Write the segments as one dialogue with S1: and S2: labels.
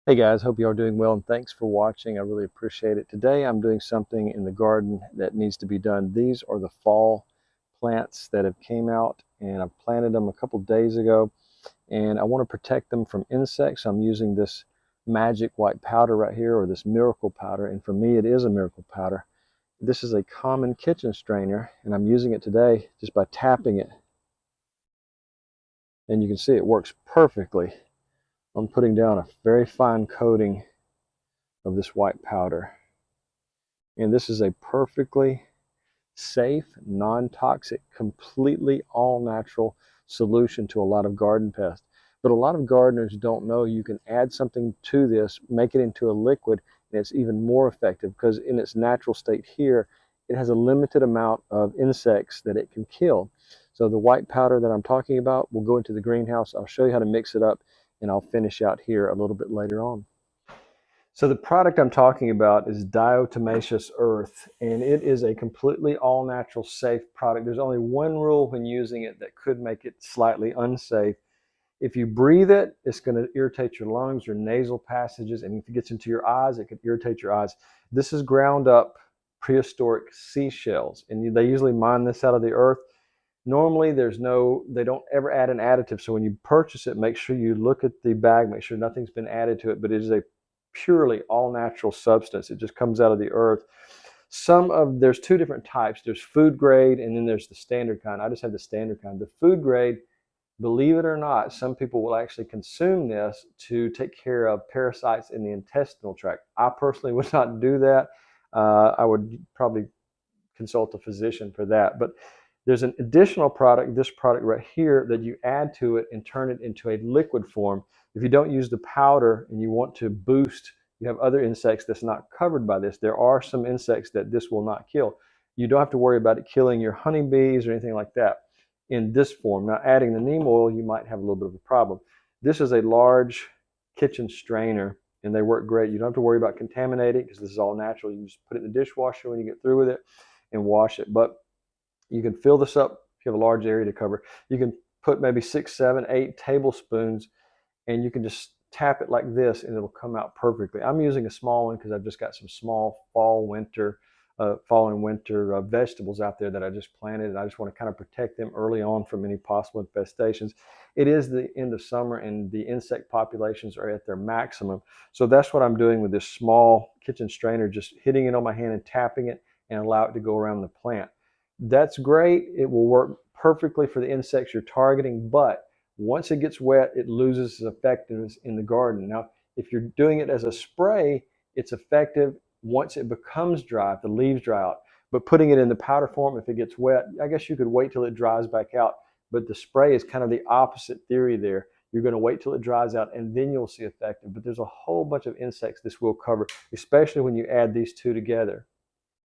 S1: Hey guys, hope you are doing well and thanks for watching. I really appreciate it. Today I'm doing something in the garden that needs to be done. These are the fall plants that have came out and I planted them a couple days ago and I want to protect them from insects. I'm using this magic white powder right here, or this miracle powder, and for me it is a miracle powder. This is a common kitchen strainer and I'm using it today just by tapping it, and you can see it works perfectly. I'm putting down a very fine coating of this white powder. And this is a perfectly safe, non-toxic, completely all-natural solution to a lot of garden pests. But a lot of gardeners don't know you can add something to this, make it into a liquid, and it's even more effective because in its natural state here, it has a limited amount of insects that it can kill. So the white powder that I'm talking about will go into the greenhouse. I'll show you how to mix it up, and I'll finish out here a little bit later on. So the product I'm talking about is diatomaceous earth, and it is a completely all-natural safe product. There's only one rule when using it that could make it slightly unsafe. If you breathe it, it's going to irritate your lungs, your nasal passages, and if it gets into your eyes, it could irritate your eyes. This is ground up prehistoric seashells, and they usually mine this out of the earth. Normally, they don't ever add an additive. So when you purchase it, make sure you look at the bag, make sure nothing's been added to it, but it is a purely all natural substance. It just comes out of the earth. There's two different types. There's food grade and then there's the standard kind. I just have the standard kind. The food grade, believe it or not, some people will actually consume this to take care of parasites in the intestinal tract. I personally would not do that. I would probably consult a physician for that. But there's an additional product, this product right here, that you add to it and turn it into a liquid form. If you don't use the powder and you want to boost, you have other insects that's not covered by this. There are some insects that this will not kill. You don't have to worry about it killing your honeybees or anything like that in this form. Now, adding the neem oil, you might have a little bit of a problem. This is a large kitchen strainer and they work great. You don't have to worry about contaminating because this is all natural. You just put it in the dishwasher when you get through with it and wash it. But you can fill this up if you have a large area to cover. You can put maybe 6, 7, 8 tablespoons and you can just tap it like this and it'll come out perfectly. I'm using a small one because I've just got some small fall and winter vegetables out there that I just planted, and I just want to kind of protect them early on from any possible infestations. It is the end of summer and the insect populations are at their maximum. So that's what I'm doing with this small kitchen strainer, just hitting it on my hand and tapping it and allow it to go around the plant. That's great. It will work perfectly for the insects you're targeting, but once it gets wet, it loses its effectiveness in the garden. Now, if you're doing it as a spray, it's effective once it becomes dry, if the leaves dry out. But putting it in the powder form, if it gets wet, I guess you could wait till it dries back out. But the spray is kind of the opposite theory there. You're going to wait till it dries out and then you'll see effective. But there's a whole bunch of insects this will cover, especially when you add these two together.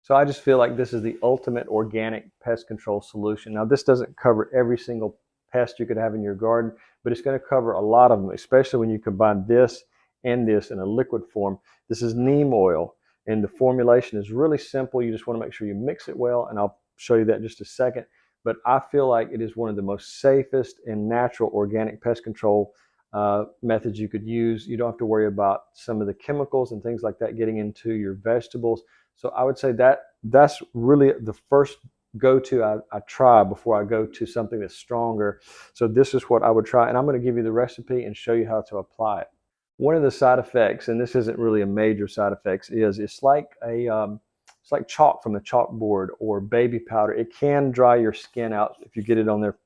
S1: So I just feel like this is the ultimate organic pest control solution. Now, this doesn't cover every single pest you could have in your garden, but it's going to cover a lot of them, especially when you combine this and this in a liquid form. This is neem oil, and the formulation is really simple. You just want to make sure you mix it well, and I'll show you that in just a second. But I feel like it is one of the most safest and natural organic pest control methods you could use. You don't have to worry about some of the chemicals and things like that getting into your vegetables. So I would say that's really the first go-to I try before I go to something that's stronger. So this is what I would try, and I'm going to give you the recipe and show you how to apply it. One of the side effects, and this isn't really a major side effects, is it's like chalk from the chalkboard or baby powder. It can dry your skin out if you get it on there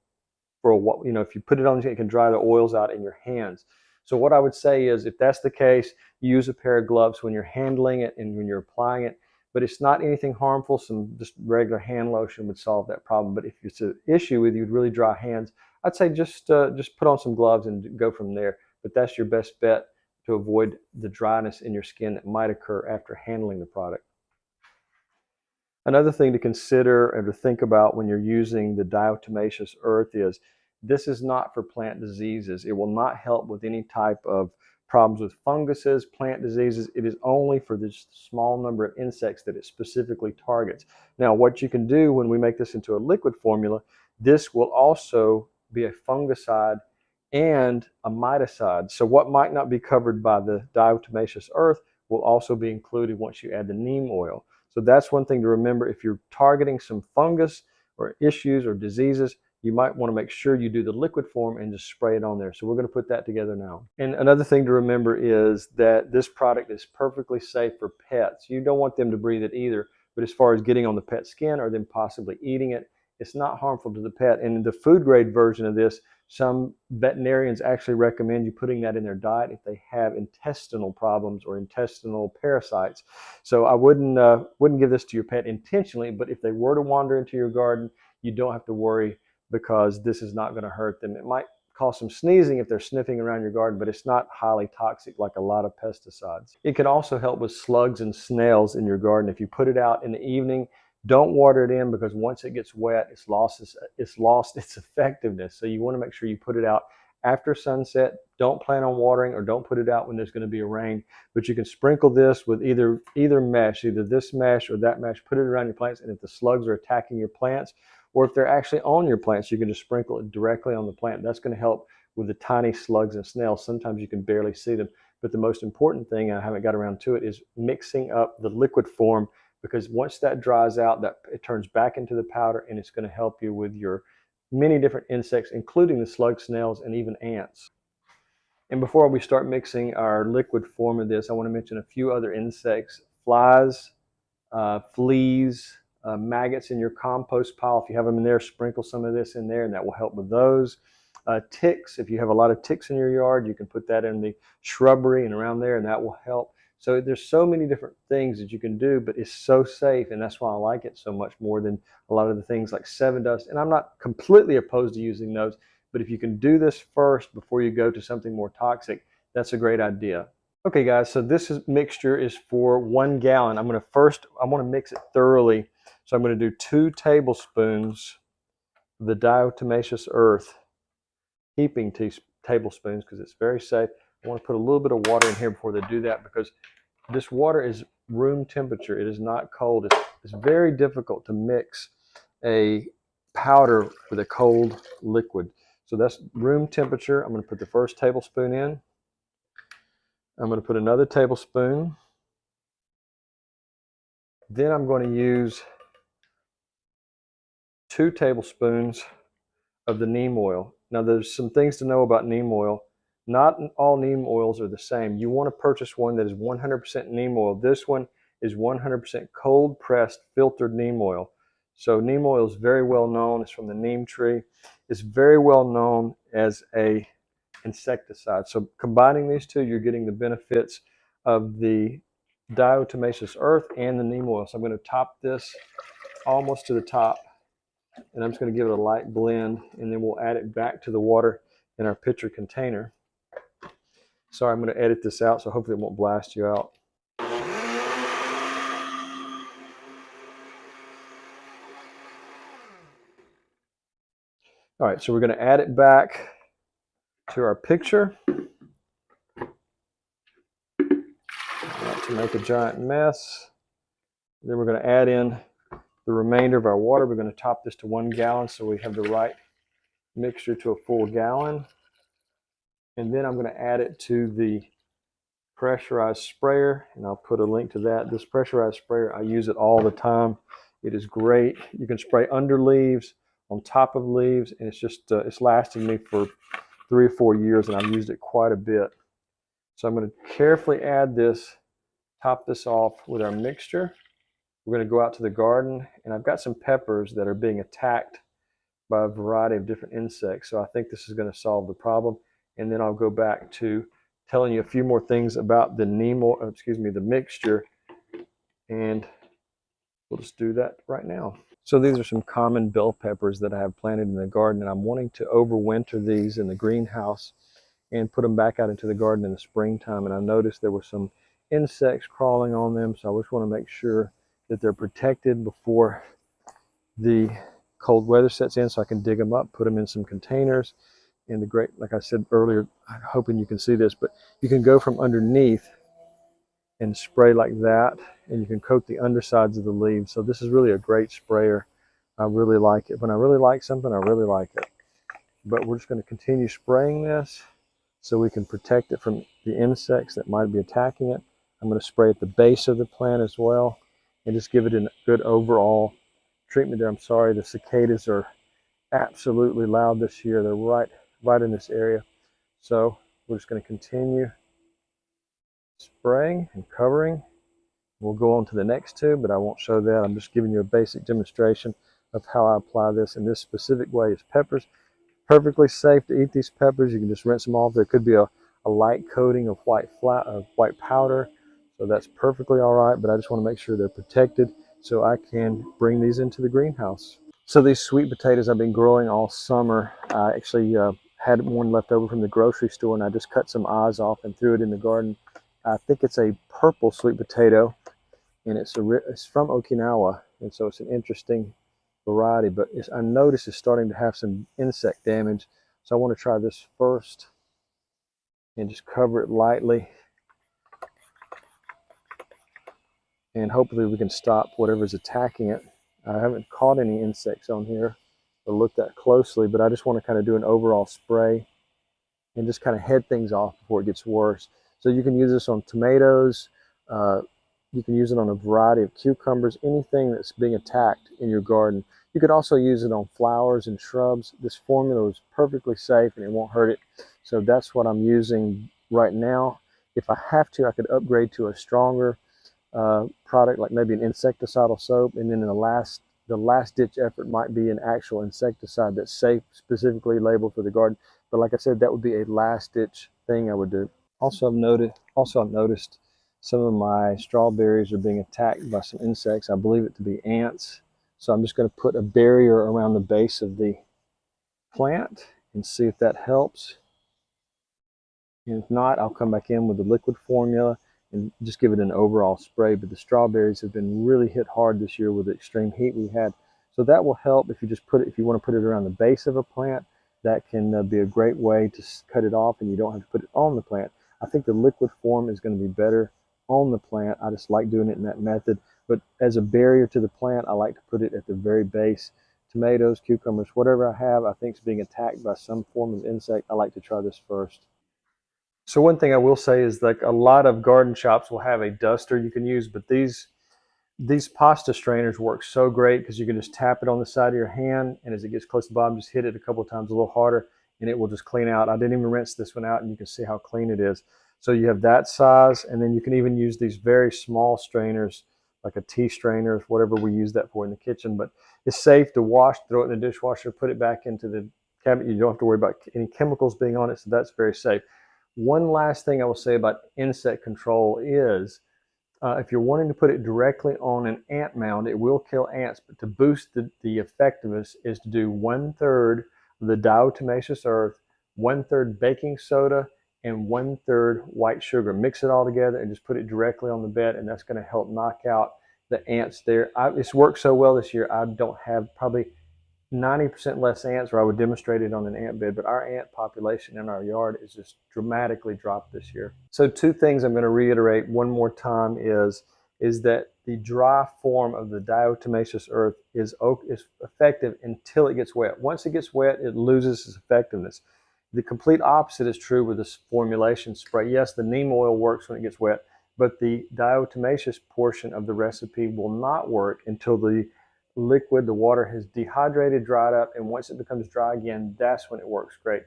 S1: for a while. If you put it on, it can dry the oils out in your hands. So what I would say is, if that's the case, use a pair of gloves when you're handling it and when you're applying it. But it's not anything harmful. Some just regular hand lotion would solve that problem. But if it's an issue with you with really dry hands, I'd say just put on some gloves and go from there. But that's your best bet to avoid the dryness in your skin that might occur after handling the product. Another thing to consider and to think about when you're using the diatomaceous earth is this is not for plant diseases. It will not help with any type of problems with funguses, plant diseases. It is only for this small number of insects that it specifically targets. Now, what you can do when we make this into a liquid formula, this will also be a fungicide and a miticide. So what might not be covered by the diatomaceous earth will also be included once you add the neem oil. So that's one thing to remember. If you're targeting some fungus or issues or diseases, you might want to make sure you do the liquid form and just spray it on there. So we're going to put that together now. And another thing to remember is that this product is perfectly safe for pets. You don't want them to breathe it either, but as far as getting on the pet skin or them possibly eating it, it's not harmful to the pet. And the food grade version of this, some veterinarians actually recommend you putting that in their diet if they have intestinal problems or intestinal parasites. So I wouldn't give this to your pet intentionally, but if they were to wander into your garden, you don't have to worry because this is not going to hurt them. It might cause some sneezing if they're sniffing around your garden, but it's not highly toxic like a lot of pesticides. It can also help with slugs and snails in your garden. If you put it out in the evening, don't water it in because once it gets wet, it's lost its effectiveness. So you want to make sure you put it out after sunset. Don't plan on watering or don't put it out when there's going to be a rain. But you can sprinkle this with either mesh, either this mesh or that mesh. Put it around your plants, and if the slugs are attacking your plants, or if they're actually on your plants, you can just sprinkle it directly on the plant. That's going to help with the tiny slugs and snails. Sometimes you can barely see them. But the most important thing, and I haven't got around to it, is mixing up the liquid form, because once that dries out, that it turns back into the powder, and it's going to help you with your many different insects, including the slugs, snails, and even ants. And before we start mixing our liquid form of this, I want to mention a few other insects: flies, fleas, maggots in your compost pile. If you have them in there, sprinkle some of this in there, and that will help with those. Ticks, if you have a lot of ticks in your yard, you can put that in the shrubbery and around there, and that will help. So there's so many different things that you can do, but it's so safe, and that's why I like it so much more than a lot of the things like Seven Dust. And I'm not completely opposed to using those, but if you can do this first before you go to something more toxic, that's a great idea. Okay, guys, so mixture is for 1 gallon. I want to mix it thoroughly. So I'm going to do 2 tablespoons of the diatomaceous earth, heaping tablespoons, because it's very safe. I want to put a little bit of water in here before they do that, because this water is room temperature. It is not cold. It's very difficult to mix a powder with a cold liquid. So that's room temperature. I'm going to put the first tablespoon in. I'm going to put another tablespoon. Then I'm going to use 2 tablespoons of the neem oil. Now there's some things to know about neem oil. Not all neem oils are the same. You want to purchase one that is 100% neem oil. This one is 100% cold pressed filtered neem oil. So neem oil is very well known. It's from the neem tree. It's very well known as a insecticide. So combining these two, you're getting the benefits of the diatomaceous earth and the neem oil. So I'm going to top this almost to the top, and I'm just going to give it a light blend, and then we'll add it back to the water in our pitcher container. Sorry, I'm going to edit this out, so hopefully it won't blast you out. All right, so we're going to add it back to our pitcher. Not to make a giant mess. Then we're going to add in the remainder of our water. We're going to top this to 1 gallon, so we have the right mixture to a full gallon. And then I'm going to add it to the pressurized sprayer, and I'll put a link to that. This pressurized sprayer, I use it all the time. It is great. You can spray under leaves, on top of leaves, and it's lasted me for 3 or 4 years, and I've used it quite a bit. So I'm going to carefully add this, top this off with our mixture. We're going to go out to the garden, and I've got some peppers that are being attacked by a variety of different insects. So I think this is going to solve the problem. And then I'll go back to telling you a few more things about the the mixture, and we'll just do that right now. So these are some common bell peppers that I have planted in the garden, and I'm wanting to overwinter these in the greenhouse and put them back out into the garden in the springtime. And I noticed there were some insects crawling on them, so I just want to make sure that they're protected before the cold weather sets in, so I can dig them up, put them in some containers. And like I said earlier, I'm hoping you can see this, but you can go from underneath and spray like that, and you can coat the undersides of the leaves. So this is really a great sprayer. I really like it. When I really like something, I really like it. but we're just going to continue spraying this so we can protect it from the insects that might be attacking it. I'm going to spray at the base of the plant as well and just give it a good overall treatment there. I'm sorry, the cicadas are absolutely loud this year. They're right in this area. So we're just going to continue spraying and covering. We'll go on to the next two, but I won't show that. I'm just giving you a basic demonstration of how I apply this in this specific way. It's peppers. Perfectly safe to eat these peppers. You can just rinse them off. There could be a light coating of white powder, so that's perfectly all right, but I just want to make sure they're protected so I can bring these into the greenhouse. So these sweet potatoes I've been growing all summer. I actually had one left over from the grocery store, and I just cut some eyes off and threw it in the garden. I think it's a purple sweet potato, and it's from Okinawa, and so it's an interesting variety, but I noticed it's starting to have some insect damage, so I want to try this first and just cover it lightly, and hopefully we can stop whatever's attacking it. I haven't caught any insects on here or looked that closely, but I just want to kind of do an overall spray and just kind of head things off before it gets worse. So you can use this on tomatoes, you can use it on a variety of cucumbers, anything that's being attacked in your garden. You could also use it on flowers and shrubs. This formula is perfectly safe and it won't hurt it. So that's what I'm using right now. If I have to, I could upgrade to a stronger product, like maybe an insecticidal soap, and then in the last ditch effort might be an actual insecticide that's safe, specifically labeled for the garden. But like I said, that would be a last ditch thing I would do. Also, I've noticed some of my strawberries are being attacked by some insects. I believe it to be ants. So I'm just going to put a barrier around the base of the plant and see if that helps. And if not, I'll come back in with the liquid formula and just give it an overall spray. But the strawberries have been really hit hard this year with the extreme heat we had. So that will help if you just if you want to put it around the base of a plant. That can be a great way to cut it off, and you don't have to put it on the plant. I think the liquid form is going to be better on the plant. I just like doing it in that method. But as a barrier to the plant, I like to put it at the very base. Tomatoes, cucumbers, whatever I have, I think is being attacked by some form of insect. I like to try this first. So one thing I will say is, like, a lot of garden shops will have a duster you can use, but these pasta strainers work so great because you can just tap it on the side of your hand, and as it gets close to the bottom, just hit it a couple of times a little harder, and it will just clean out. I didn't even rinse this one out, and you can see how clean it is. So you have that size, and then you can even use these very small strainers, like a tea strainer, whatever we use that for in the kitchen. But it's safe to wash, throw it in the dishwasher, put it back into the cabinet. You don't have to worry about any chemicals being on it, so that's very safe. One last thing I will say about insect control is, if you're wanting to put it directly on an ant mound, it will kill ants, but to boost the effectiveness is to do 1/3 of the diatomaceous earth, 1/3 baking soda, and 1/3 white sugar. Mix it all together and just put it directly on the bed, and that's going to help knock out the ants there. It's worked so well this year, I don't have probably 90% less ants, or I would demonstrate it on an ant bed, but our ant population in our yard is just dramatically dropped this year. So two things I'm going to reiterate one more time is that the dry form of the diatomaceous earth is effective until it gets wet. Once it gets wet, it loses its effectiveness. The complete opposite is true with this formulation spray. Yes, the neem oil works when it gets wet, but the diatomaceous portion of the recipe will not work until the water has dehydrated, dried up, and once it becomes dry again, that's when it works great.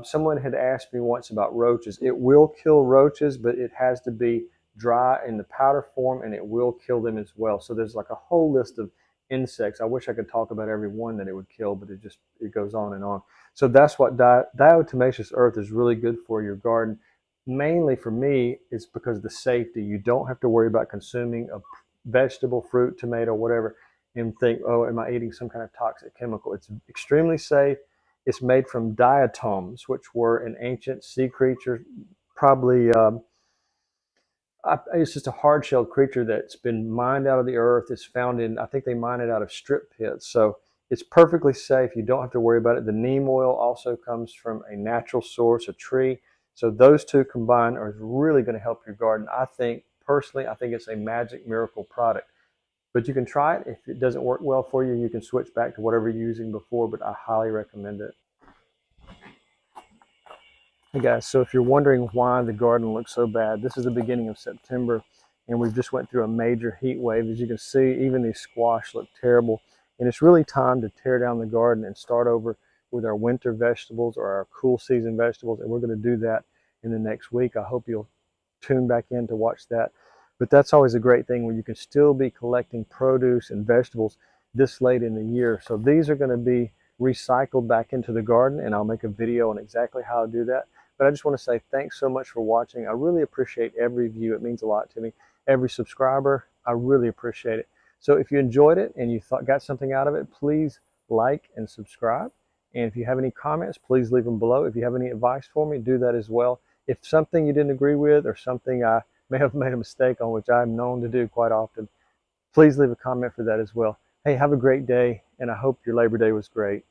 S1: Someone had asked me once about roaches. It will kill roaches, but it has to be dry in the powder form, and it will kill them as well. So there's like a whole list of insects. I wish I could talk about every one that it would kill, but it goes on and on. So that's what diatomaceous earth is really good for your garden. Mainly for me, it's because of the safety. You don't have to worry about consuming a vegetable, fruit, tomato, whatever, and think, oh, am I eating some kind of toxic chemical? It's extremely safe. It's made from diatoms, which were an ancient sea creature, probably it's just a hard-shelled creature that's been mined out of the earth. It's found in, I think they mine it out of strip pits. So it's perfectly safe. You don't have to worry about it. The neem oil also comes from a natural source, a tree. So those two combined are really going to help your garden. Personally, I think it's a magic miracle product. But you can try it. If it doesn't work well for you, you can switch back to whatever you're using before, but I highly recommend it. Hey guys, so if you're wondering why the garden looks so bad, this is the beginning of September and we've just went through a major heat wave. As you can see, even these squash look terrible. And it's really time to tear down the garden and start over with our winter vegetables or our cool season vegetables. And we're going to do that in the next week. I hope you'll tune back in to watch that. But that's always a great thing when you can still be collecting produce and vegetables this late in the year. So these are going to be recycled back into the garden, and I'll make a video on exactly how to do that. But I just want to say thanks so much for watching. I really appreciate every view. It means a lot to me. Every subscriber, I really appreciate it. So if you enjoyed it and you got something out of it, please like and subscribe. And if you have any comments, please leave them below. If you have any advice for me, do that as well. If something you didn't agree with or something I may have made a mistake on, which I'm known to do quite often, please leave a comment for that as well. Hey, have a great day, and I hope your Labor Day was great.